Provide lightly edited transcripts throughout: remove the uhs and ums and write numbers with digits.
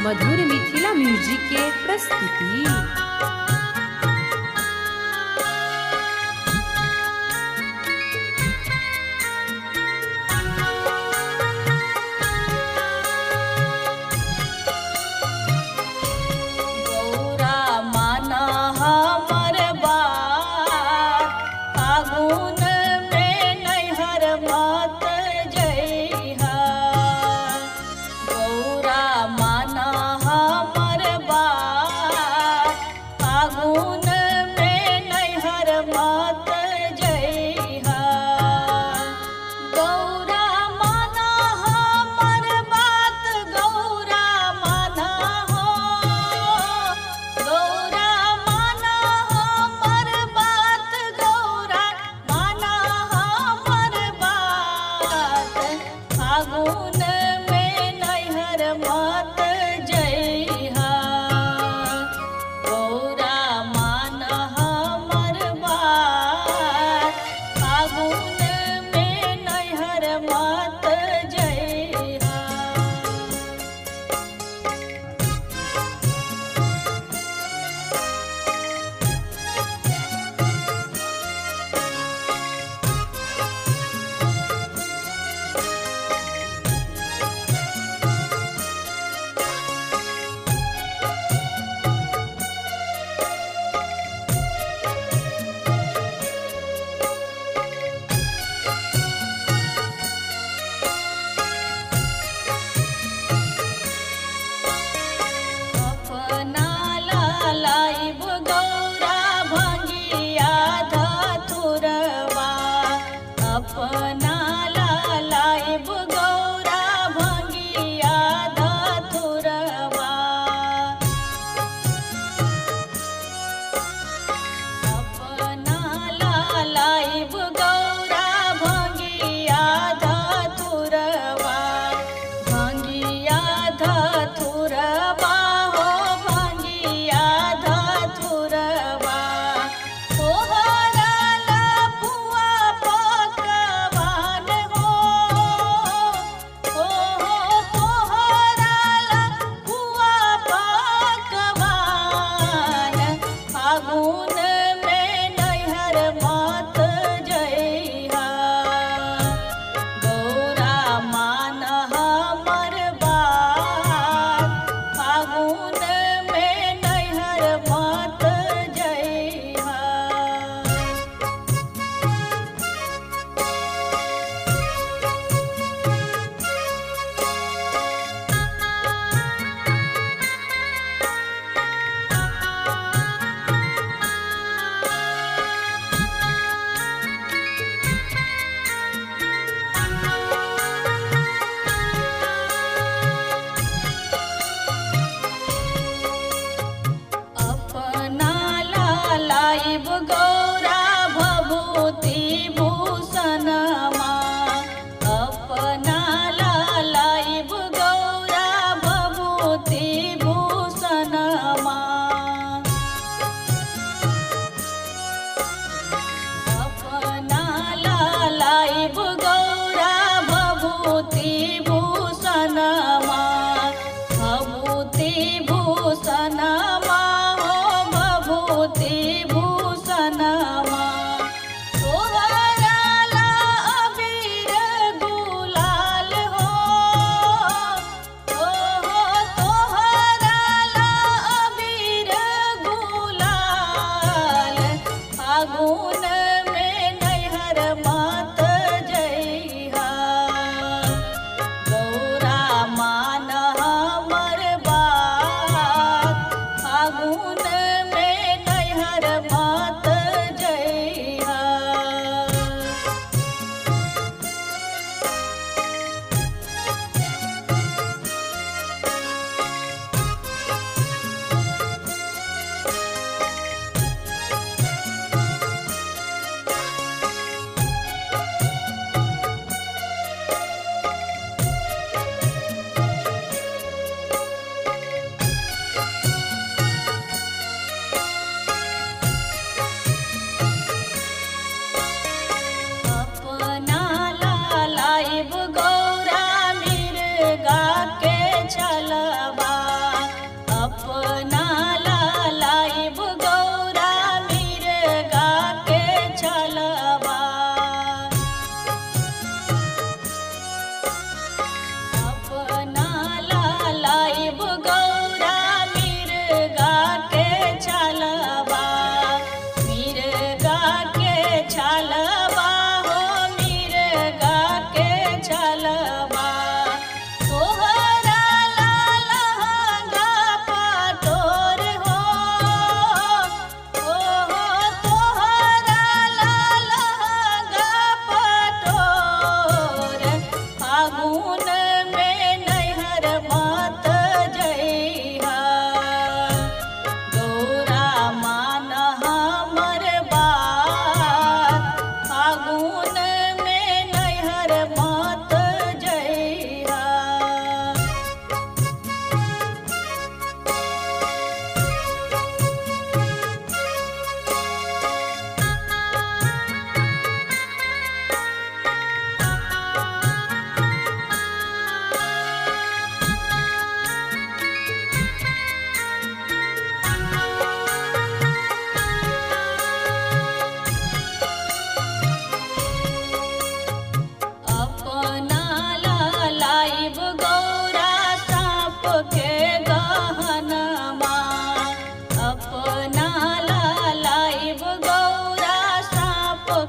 मधुर मिथिला म्यूजिक के प्रस्तुति।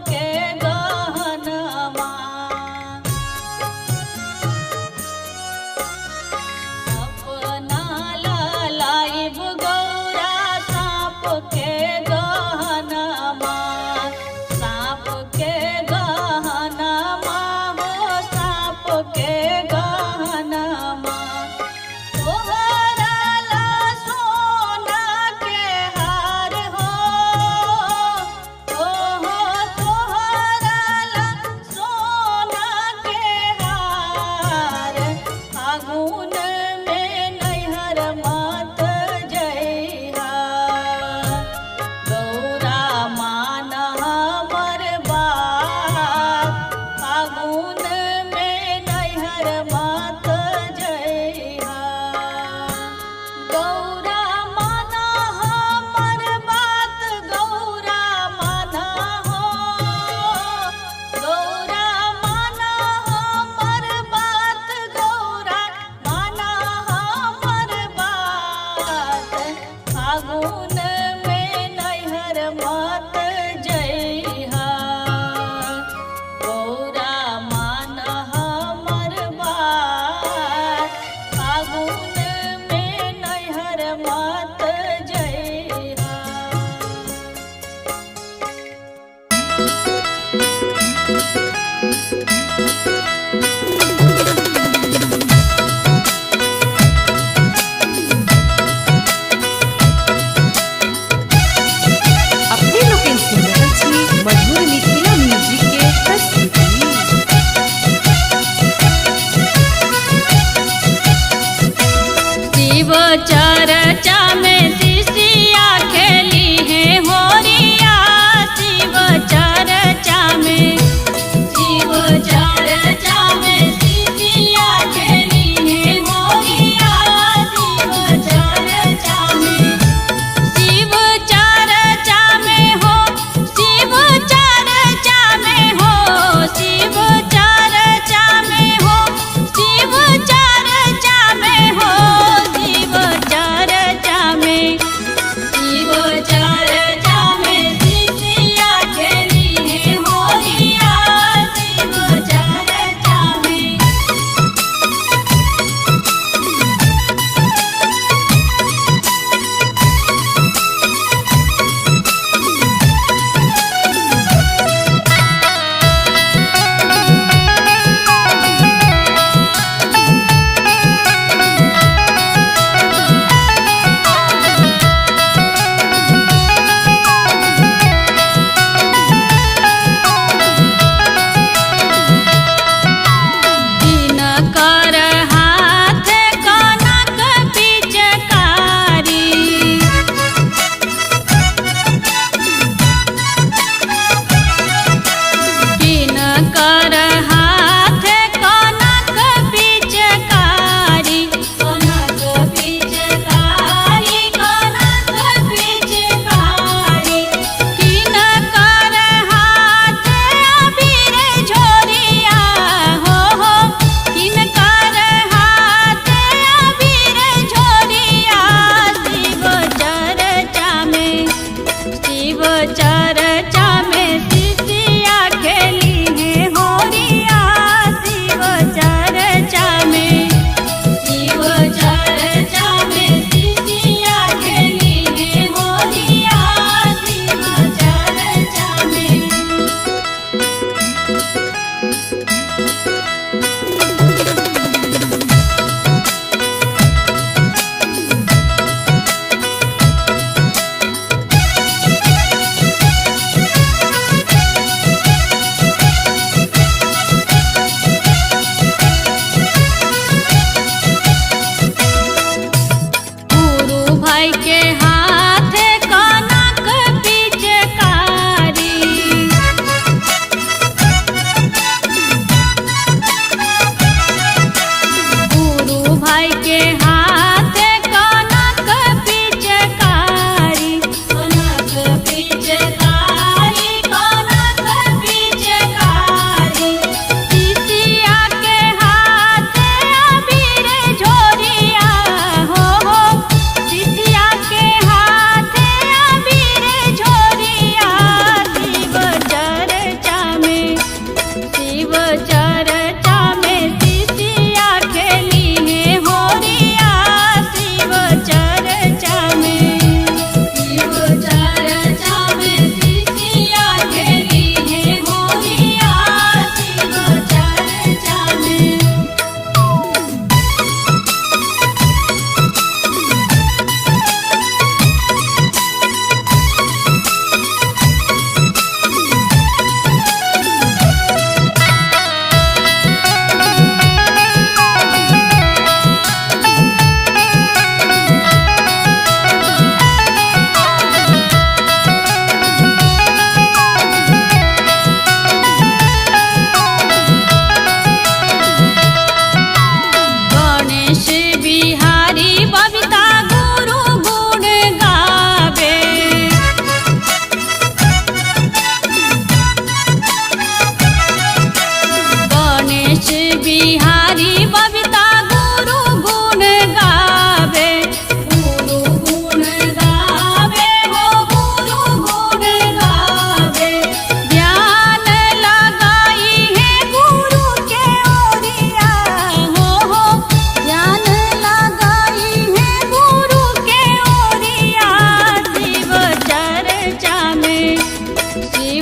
के गहनमा अपना लाइब गौरा सांप के गहनमा सांप के गहनमा हो सांप के गहनमा तोहरा ला सोना के हार हो ओहो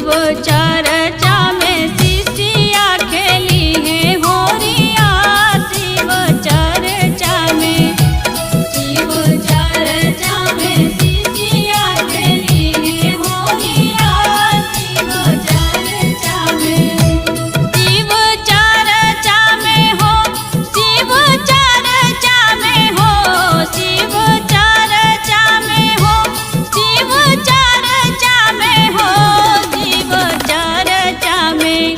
शिव चर्चा में शिष्या खेली है होरिया शिव चर्चा में शिव चर्चा में शिष्या खेली है होरिया शिव चर्चा में शिव चर्चा में हो शिव चर्चा में हो शिव चर्चा में हो शिव चर्चा में हो शिव चर्चा में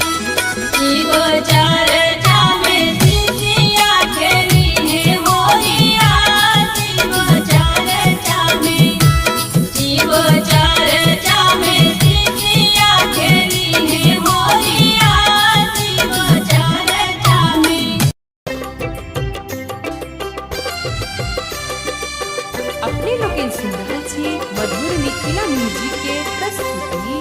शिव चर्चा में शिष्या खेली है होरिया शिव चर्चा में शिव चर्चा में शिष्या खेली है होरिया शिव चर्चा में। अपने लोग सुन रहल छी मधुर मिथिला म्यूजिक के प्रस्तुति।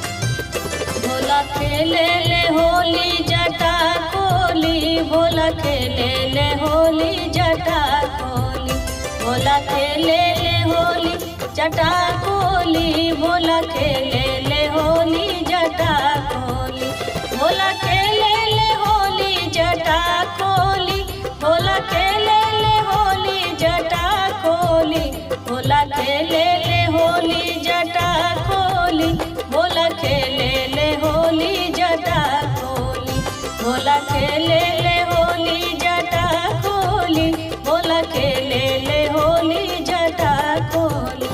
भोला खेले ले होली जटा खोली भोला खेले ले होली जटा खोली भोला खेले ले होली जटा खोली भोला खेले ले होली जटा खोली भोला खेले ले होली जटा खोली भोला खेले ले होली जटा खोली भोला खेले ले होली जटा खोली भोला खेले ले होली जटा खोली भोला खेले ले होली जटा खोली भोला खेले ले होली जटा खोली।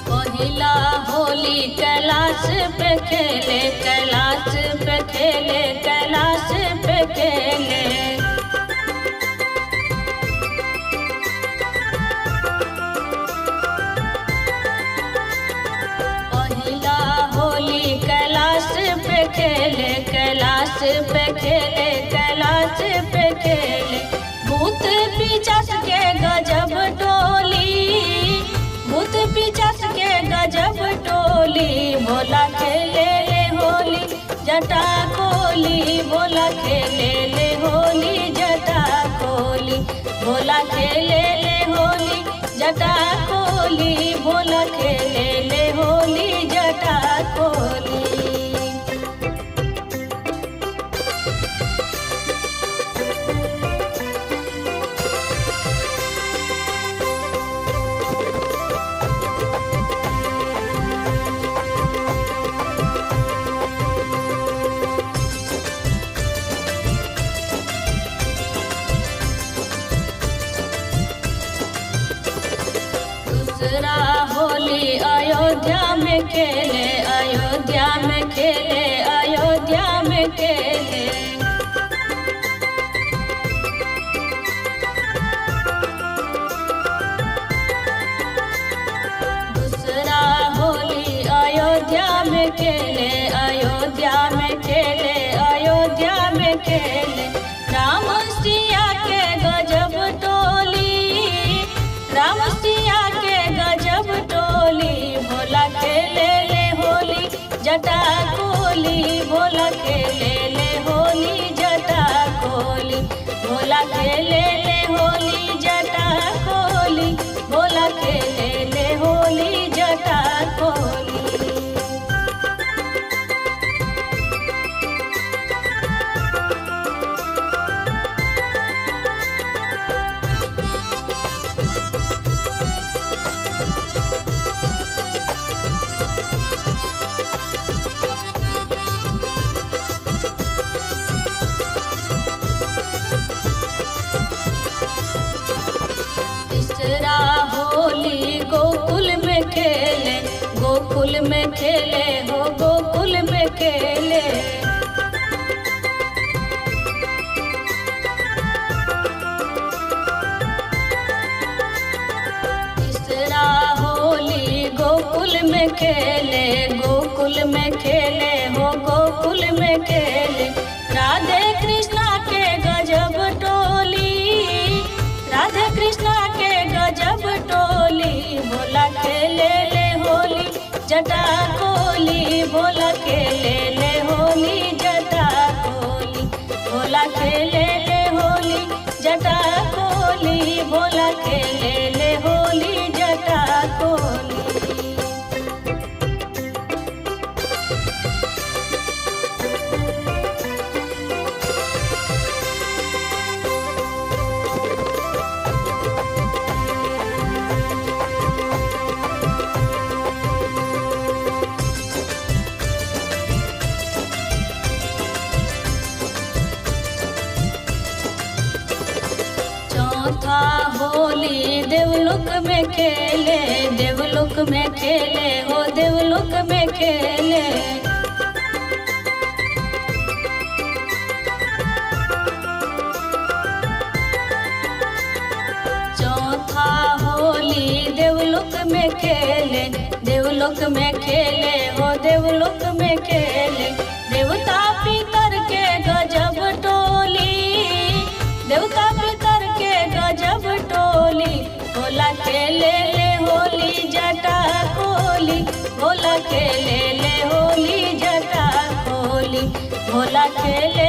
पहिला होली कैलाश पे खेले कैलाश पे खेले कैलाश पे खेले पहिला होली कैलाश पे खेले कैलाश पे खेले कैलाश पे खेले भूत पिचास के गजब टोली भूत पिचास के गजब टोली भोला खेले ले होली जटा खोली भोला खेले ले होली जटा खोली भोला खेले ले होली जटा खोली भोला खेले ले होली जटा खोली। दूसरा होली अयोध्या में खेले अयोध्या में खेले अयोध्या में खेले दूसरा होली अयोध्या में खेले अयोध्या में खेले अयोध्या में खेले राम सिया के गजब टोली राम सिया के गजब टोली भोला खेले ले होली जटा खोली भोला खेले ले होली जटा खोली भोला खेले ले होली जटा खोली भोला खेले ले होली जटा खोली। तीसरा होली गोकुल में खेले गोकुल में खेले हो गोकुल में खेले में खेले, गोकुल में खेले हो गोकुल में खेले। राधे कृष्णा के गजब टोली, राधे कृष्णा के गजब टोली, भोला खेले ले होली जटा कोली, भोला खेले ले होली जटा कोली, भोला खेले ले होली जटा कोली, भोला खेले ले होली जटा कोली। चौथा होली देवलोक में खेले, देवलोक में खेले हो देवलोक में खेले। चौथा होली देवलोक में खेले, देवलोक में खेले हो देवलोक में खेले। देवता पितर के गजब टोली, देवता पितर के गजब टोली, भोला खेले ले होली जटा कोली, भोला खेले ले होली जटा कोली, भोला खेले